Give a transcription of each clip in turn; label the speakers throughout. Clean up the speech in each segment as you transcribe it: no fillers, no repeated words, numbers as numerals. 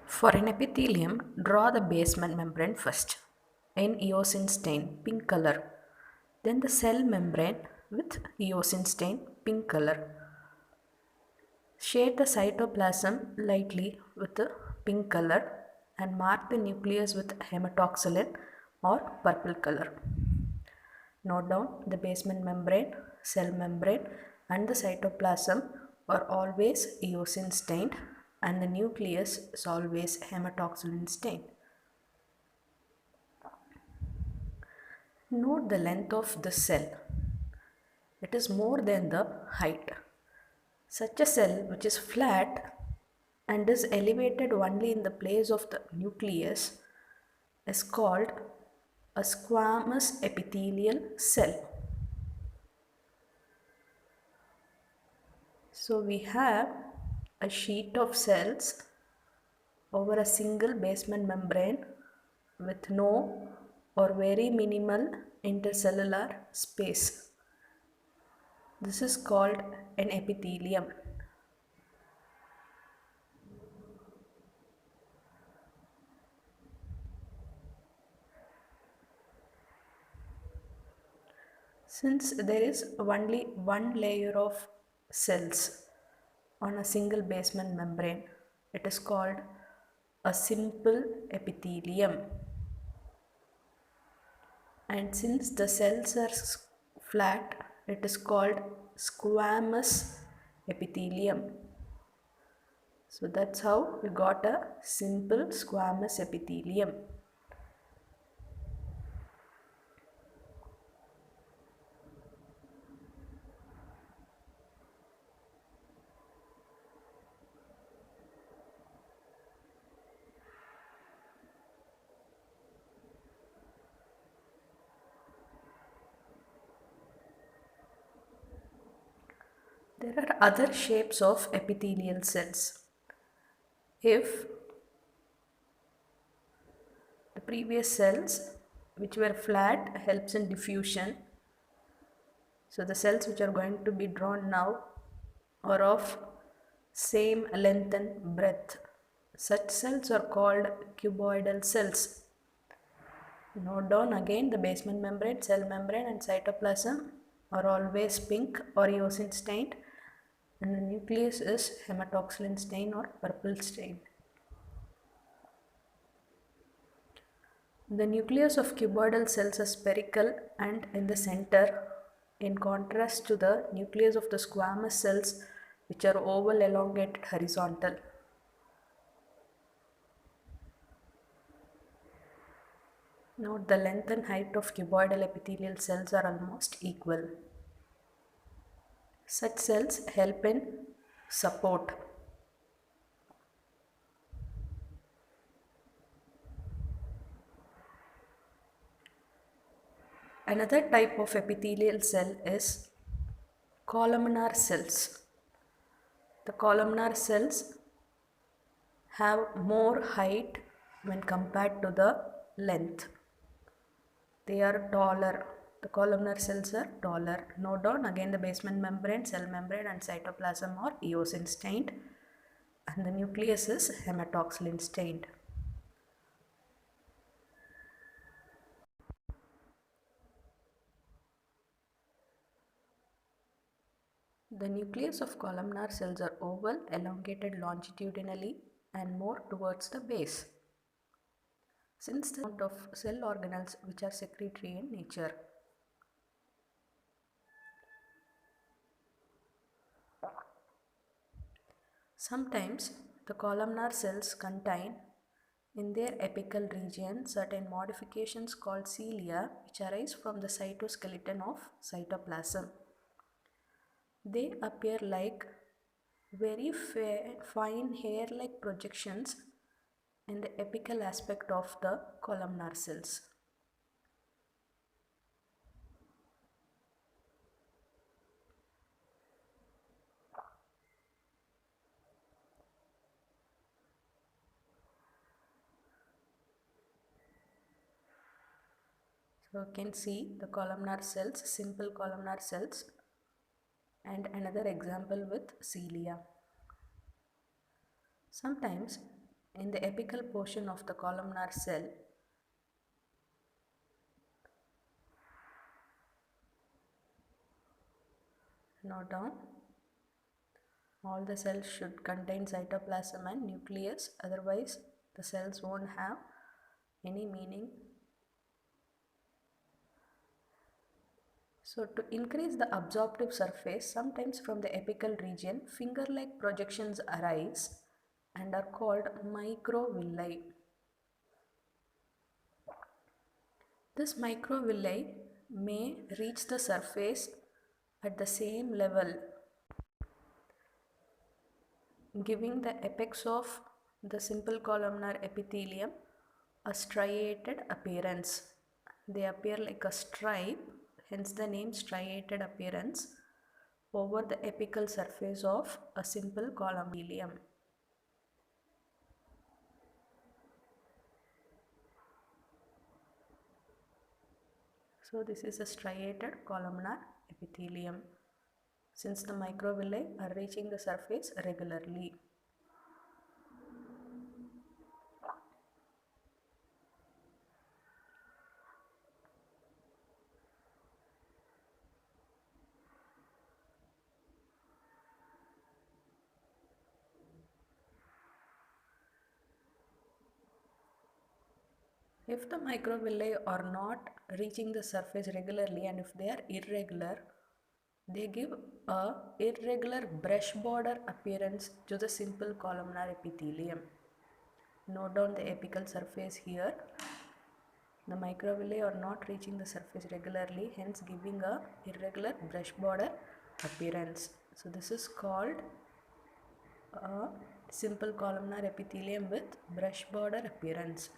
Speaker 1: For an epithelium, draw the basement membrane first in eosin stain, pink color. Then the cell membrane with eosin stain, pink color. Shade the cytoplasm lightly with the pink color and mark the nucleus with hematoxylin or purple color. Note down the basement membrane, cell membrane and the cytoplasm are always eosin stained and the nucleus is always hematoxylin stained. Note the length of the cell. It is more than the height. Such a cell which is flat and is elevated only in the place of the nucleus is called a squamous epithelial cell. So we have a sheet of cells over a single basement membrane with no or very minimal intercellular space. This is called an epithelium. Since there is only one layer of cells on a single basement membrane, it is called a simple epithelium. And since the cells are flat, it is called squamous epithelium. So that's how we got a simple squamous epithelium. There are other shapes of epithelial cells. If the previous cells which were flat helps in diffusion, so the cells which are going to be drawn now are of same length and breadth. Such cells are called cuboidal cells. Note down again the basement membrane, cell membrane and cytoplasm are always pink or eosin stained and the nucleus is hematoxylin stain or purple stain. The nucleus of cuboidal cells is spherical and in the center, in contrast to the nucleus of the squamous cells which are oval, elongated, horizontal. Note the length and height of cuboidal epithelial cells are almost equal. Such cells help in support. Another type of epithelial cell is columnar cells. The columnar cells have more height when compared to the length. They are taller. The columnar cells are taller. Note down again the basement membrane, cell membrane and cytoplasm are eosin stained and the nucleus is hematoxylin stained. The nucleus of columnar cells are oval, elongated longitudinally and more towards the base. Since the amount of cell organelles which are secretory in nature. Sometimes the columnar cells contain in their apical region certain modifications called cilia which arise from the cytoskeleton of cytoplasm. They appear like very fine hair-like projections in the apical aspect of the columnar cells. So you can see the columnar cells, simple columnar cells, and another example with cilia. Sometimes in the apical portion of the columnar cell, note down, all the cells should contain cytoplasm and nucleus, otherwise the cells won't have any meaning. So to increase the absorptive surface, sometimes from the apical region, finger-like projections arise and are called microvilli. This microvilli may reach the surface at the same level, giving the apex of the simple columnar epithelium a striated appearance. They appear like a stripe, hence the name striated appearance, over the apical surface of a simple columnar epithelium. So this is a striated columnar epithelium, since the microvilli are reaching the surface regularly. If the microvilli are not reaching the surface regularly and if they are irregular, they give a irregular brush border appearance to the simple columnar epithelium. Note down the apical surface here. The microvilli are not reaching the surface regularly, hence giving a irregular brush border appearance. So this is called a simple columnar epithelium with brush border appearance.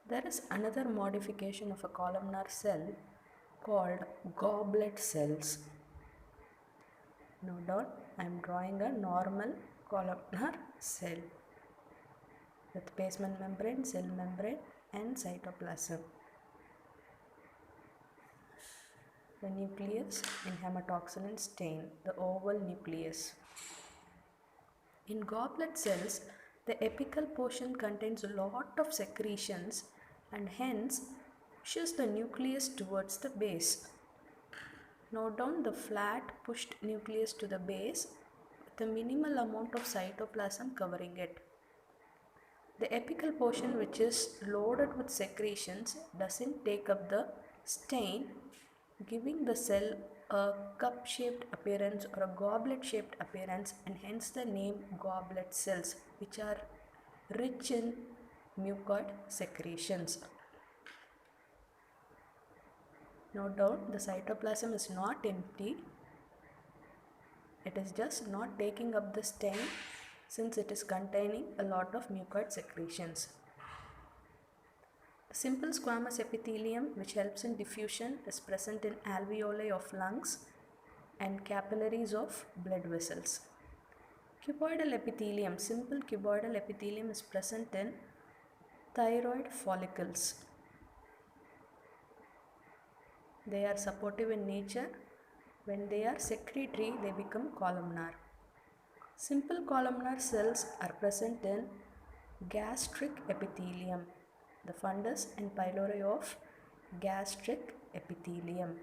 Speaker 1: There is another modification of a columnar cell called goblet cells. Note down, I am drawing a normal columnar cell with basement membrane, cell membrane and cytoplasm. The nucleus in hematoxylin stain, the oval nucleus. In goblet cells, the apical portion contains a lot of secretions and hence pushes the nucleus towards the base. Note down the flat pushed nucleus to the base with a minimal amount of cytoplasm covering it. The apical portion, which is loaded with secretions, doesn't take up the stain, giving the cell a cup-shaped appearance or a goblet-shaped appearance, and hence the name goblet cells, which are rich in mucoid secretions. Note down, the cytoplasm is not empty. It is just not taking up the stain since it is containing a lot of mucoid secretions. The simple squamous epithelium, which helps in diffusion, is present in alveoli of lungs and capillaries of blood vessels. Cuboidal epithelium, simple cuboidal epithelium is present in thyroid follicles. They are supportive in nature. When they are secretory, they become columnar. Simple columnar cells are present in gastric epithelium, the fundus and pylori of gastric epithelium.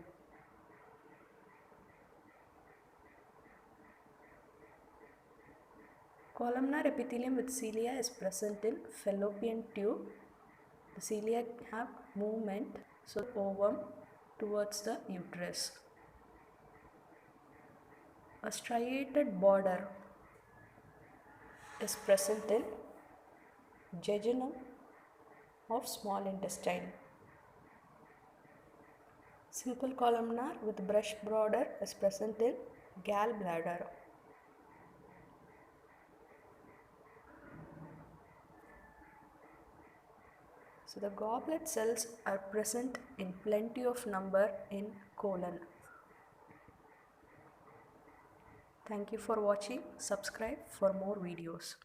Speaker 1: Columnar epithelium with cilia is present in fallopian tube. The cilia have movement, so ovum towards the uterus. A striated border is present in jejunum of small intestine. Simple columnar with brush border is present in gallbladder. So the goblet cells are present in plenty of number in colon. Thank you for watching. Subscribe for more videos.